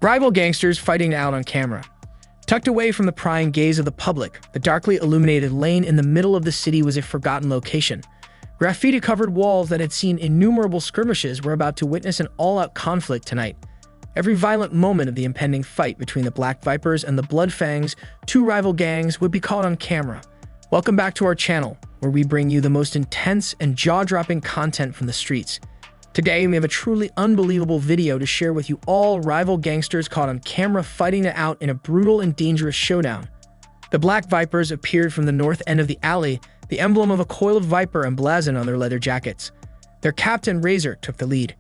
Rival gangsters fighting it out on camera. Tucked away from the prying gaze of the public, the darkly illuminated lane in the middle of the city was a forgotten location. Graffiti-covered walls that had seen innumerable skirmishes were about to witness an all-out conflict tonight. Every violent moment of the impending fight between the Black Vipers and the Blood Fangs, two rival gangs, would be caught on camera. Welcome back to our channel, where we bring you the most intense and jaw-dropping content from the streets. Today, we have a truly unbelievable video to share with you all. Rival gangsters caught on camera fighting it out in a brutal and dangerous showdown. The Black Vipers appeared from the north end of the alley, the emblem of a coiled viper emblazoned on their leather jackets. Their captain, Razor, took the lead.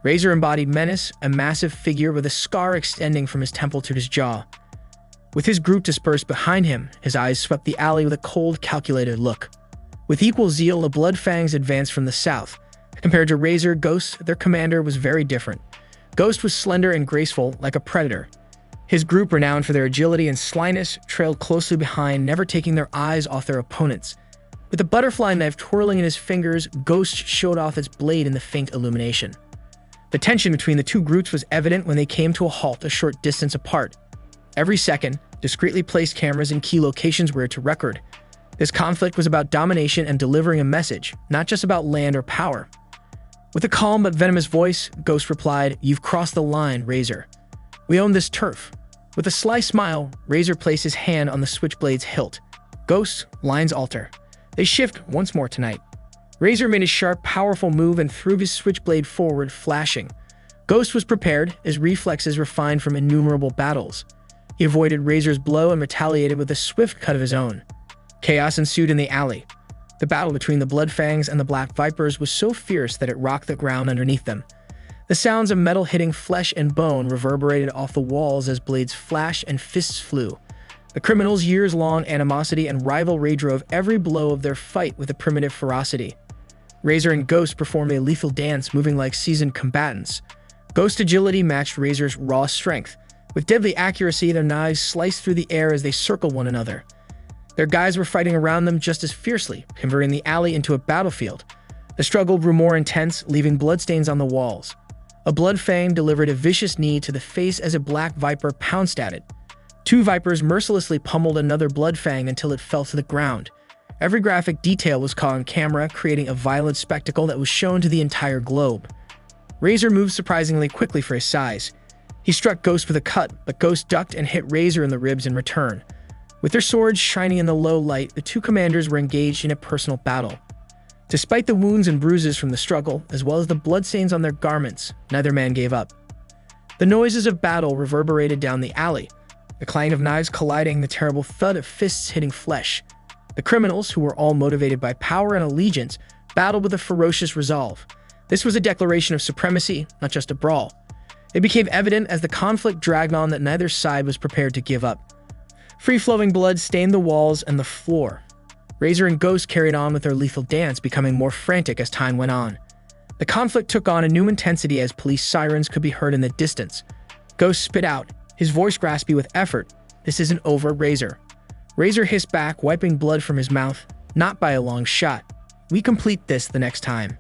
Razor embodied menace, a massive figure with a scar extending from his temple to his jaw. With his group dispersed behind him, his eyes swept the alley with a cold, calculated look. With equal zeal, the Blood Fangs advanced from the south. Compared to Razor, Ghost, their commander, was very different. Ghost was slender and graceful, like a predator. His group, renowned for their agility and slyness, trailed closely behind, never taking their eyes off their opponents. With a butterfly knife twirling in his fingers, Ghost showed off its blade in the faint illumination. The tension between the two groups was evident when they came to a halt a short distance apart. Every second, discreetly placed cameras in key locations were to record. This conflict was about domination and delivering a message, not just about land or power. With a calm but venomous voice, Ghost replied, "You've crossed the line, Razor. We own this turf." With a sly smile, Razor placed his hand on the switchblade's hilt. Ghost, lines alter. They shift once more tonight. Razor made a sharp, powerful move and threw his switchblade forward, flashing. Ghost was prepared, his reflexes refined from innumerable battles. He avoided Razor's blow and retaliated with a swift cut of his own. Chaos ensued in the alley. The battle between the Blood Fangs and the Black Vipers was so fierce that it rocked the ground underneath them. The sounds of metal hitting flesh and bone reverberated off the walls as blades flashed and fists flew. The criminals' years-long animosity and rivalry drove every blow of their fight with a primitive ferocity. Razor and Ghost performed a lethal dance, moving like seasoned combatants. Ghost's agility matched Razor's raw strength. With deadly accuracy, their knives sliced through the air as they circled one another. Their guys were fighting around them just as fiercely, converting the alley into a battlefield. The struggle grew more intense, leaving bloodstains on the walls. A Blood Fang delivered a vicious knee to the face as a Black Viper pounced at it. Two Vipers mercilessly pummeled another Blood Fang until it fell to the ground. Every graphic detail was caught on camera, creating a violent spectacle that was shown to the entire globe. Razor moved surprisingly quickly for his size. He struck Ghost with a cut, but Ghost ducked and hit Razor in the ribs in return. With their swords shining in the low light, the two commanders were engaged in a personal battle. Despite the wounds and bruises from the struggle, as well as the bloodstains on their garments, neither man gave up. The noises of battle reverberated down the alley, the clang of knives colliding, the terrible thud of fists hitting flesh. The criminals, who were all motivated by power and allegiance, battled with a ferocious resolve. This was a declaration of supremacy, not just a brawl. It became evident as the conflict dragged on that neither side was prepared to give up. Free-flowing blood stained the walls and the floor. Razor and Ghost carried on with their lethal dance, becoming more frantic as time went on. The conflict took on a new intensity as police sirens could be heard in the distance. Ghost spit out, his voice raspy with effort, "This isn't over, Razor." Razor hissed back, wiping blood from his mouth. "Not by a long shot. We complete this the next time."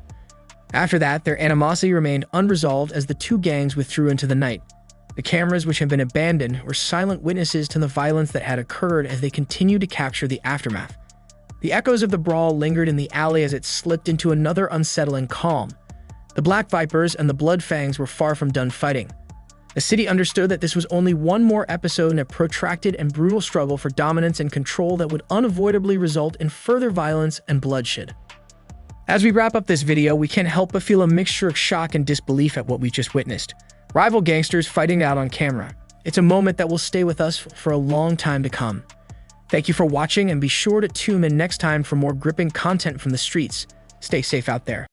After that, their animosity remained unresolved as the two gangs withdrew into the night. The cameras, which had been abandoned, were silent witnesses to the violence that had occurred as they continued to capture the aftermath. The echoes of the brawl lingered in the alley as it slipped into another unsettling calm. The Black Vipers and the Blood Fangs were far from done fighting. The city understood that this was only one more episode in a protracted and brutal struggle for dominance and control that would unavoidably result in further violence and bloodshed. As we wrap up this video, we can't help but feel a mixture of shock and disbelief at what we just witnessed. Rival gangsters fighting out on camera. It's a moment that will stay with us for a long time to come. Thank you for watching, and be sure to tune in next time for more gripping content from the streets. Stay safe out there.